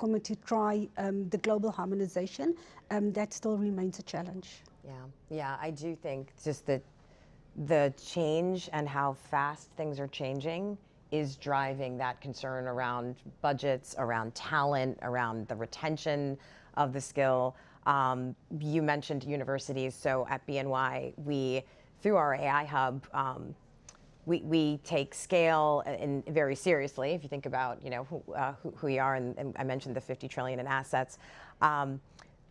platform and to try the global harmonization, that still remains a challenge. Yeah, I do think just that the change and how fast things are changing is driving that concern around budgets, around talent, around the retention of the skill. You mentioned universities, so at BNY, through our AI hub, we take scale very seriously. If you think about who we are, and I mentioned the 50 trillion in assets.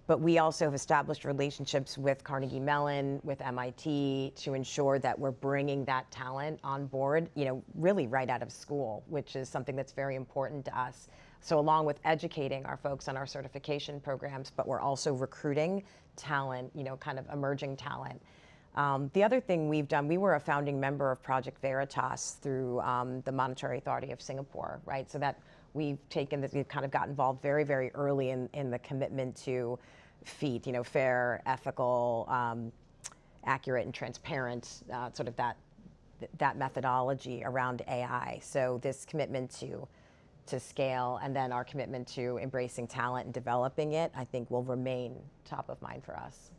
But we also have established relationships with Carnegie Mellon, with MIT, to ensure that we're bringing that talent on board, really right out of school, which is something that's very important to us. So along with educating our folks on our certification programs, but we're also recruiting talent, kind of emerging talent. The other thing we've done, we were a founding member of Project Veritas through the Monetary Authority of Singapore, right? So that we've kind of got involved very, very early in the commitment to FEAT, fair, ethical, accurate, and transparent, sort of that methodology around AI. So this commitment to scale, and then our commitment to embracing talent and developing it, I think will remain top of mind for us.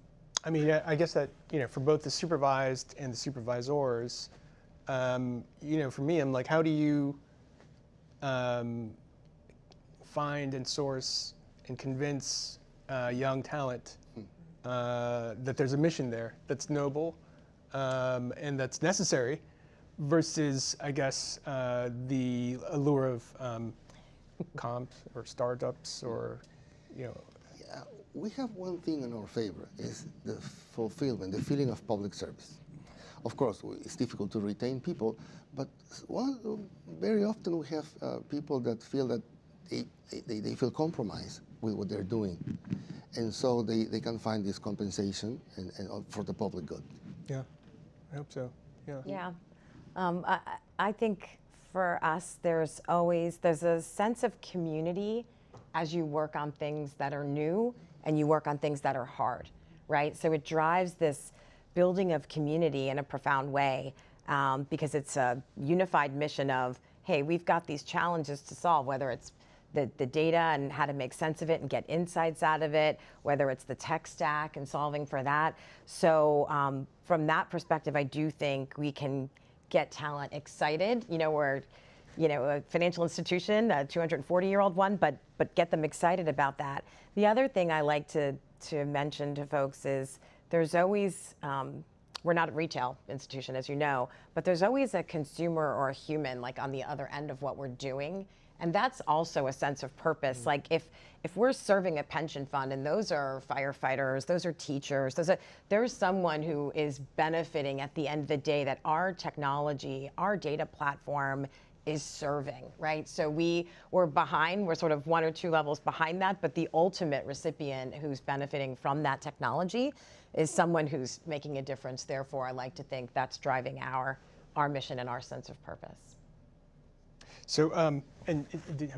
I mean, I guess that, for both the supervised and the supervisors, for me, I'm like, how do you find and source and convince young talent that there's a mission there that's noble and that's necessary, versus, I guess, the allure of comps or startups or, Yeah, we have one thing in our favor, is the fulfillment, the feeling of public service. Of course, it's difficult to retain people, but very often we have people that feel that they feel compromised with what they're doing. And so they can find this compensation and for the public good. Yeah, I hope so, yeah. Yeah, I think for us, there's a sense of community as you work on things that are new and you work on things that are hard, right? So it drives this building of community in a profound way, because it's a unified mission of, hey, we've got these challenges to solve, whether it's the data and how to make sense of it and get insights out of it, whether it's the tech stack and solving for that. So from that perspective, I do think we can get talent excited. We're a financial institution, a 240-year-old one, but get them excited about that. The other thing I like to mention to folks is there's always, we're not a retail institution, as you know, but there's always a consumer or a human like on the other end of what we're doing. And that's also a sense of purpose. Mm-hmm. Like if we're serving a pension fund, and those are firefighters, those are teachers, there's someone who is benefiting at the end of the day that our technology, our data platform is serving, right? So we're behind, we're sort of 1 or 2 levels behind that, but the ultimate recipient who's benefiting from that technology is someone who's making a difference. Therefore, I like to think that's driving our mission and our sense of purpose. So, I'm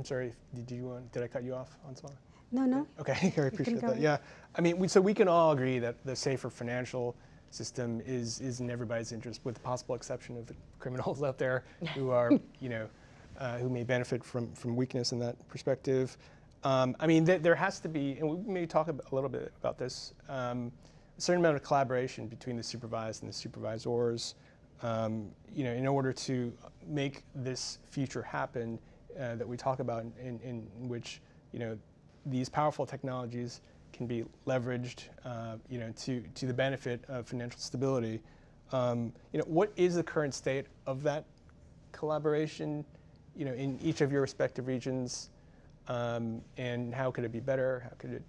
sorry, did I cut you off, Ansama? No. Okay, I appreciate that. Yeah, I mean, so we can all agree that the safer financial system is in everybody's interest, with the possible exception of the criminals out there who are, who may benefit from weakness in that perspective. I mean, there has to be, and we may talk a little bit about this, a certain amount of collaboration between the supervised and the supervisors, in order to make this future happen that we talk about, in which, these powerful technologies can be leveraged, to the benefit of financial stability. What is the current state of that collaboration, in each of your respective regions, and how could it be better? How could it,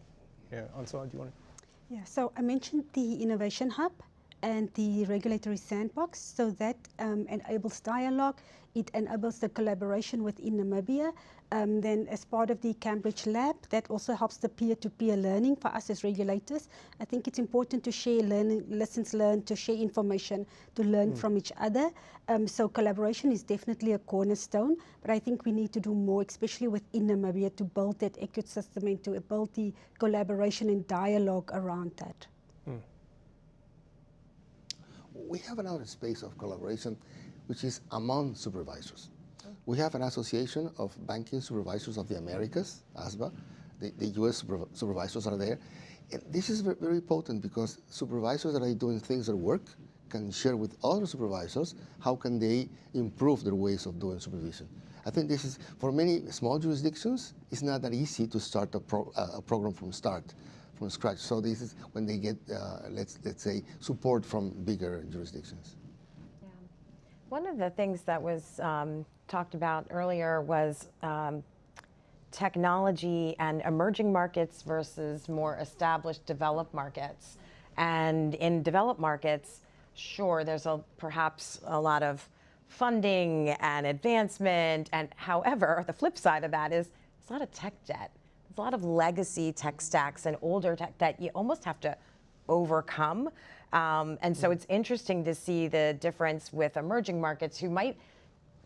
Ansama, do you want to? Yeah, so I mentioned the Innovation Hub and the regulatory sandbox, so that enables dialogue. It enables the collaboration within Namibia. Then as part of the Cambridge Lab, that also helps the peer-to-peer learning for us as regulators. I think it's important to share lessons learned, to share information, to learn from each other. So collaboration is definitely a cornerstone, but I think we need to do more, especially within Namibia, to build that ecosystem and to build the collaboration and dialogue around that. We have another space of collaboration, which is among supervisors. We have an association of banking supervisors of the Americas, ASBA, The US supervisors are there. And this is very potent because supervisors that are doing things that work can share with other supervisors how can they improve their ways of doing supervision. I think this is, for many small jurisdictions, it's not that easy to start a program from scratch. So this is when they get, let's say, support from bigger jurisdictions. Yeah. One of the things that was talked about earlier was technology and emerging markets versus more established developed markets. And in developed markets, sure, there's perhaps a lot of funding and advancement, and however, the flip side of that is there's a lot of tech debt. There's a lot of legacy tech stacks and older tech that you almost have to overcome. And so it's interesting to see the difference with emerging markets who might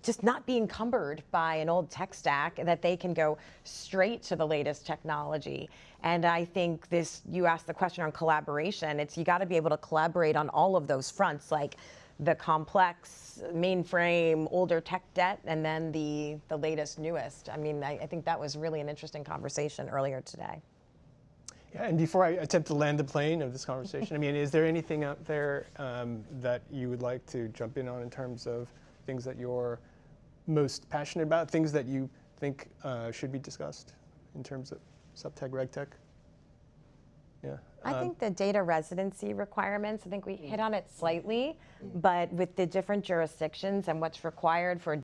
just not be encumbered by an old tech stack, that they can go straight to the latest technology. And I think you asked the question on collaboration, you got to be able to collaborate on all of those fronts, like the complex mainframe, older tech debt, and then the latest, newest. I mean, I think that was really an interesting conversation earlier today. Yeah, and before I attempt to land the plane of this conversation, I mean, is there anything out there that you would like to jump in on in terms of things that you're most passionate about, things that you think should be discussed in terms of subtech, regtech? Yeah. I think the data residency requirements, I think we hit on it slightly, but with the different jurisdictions and what's required for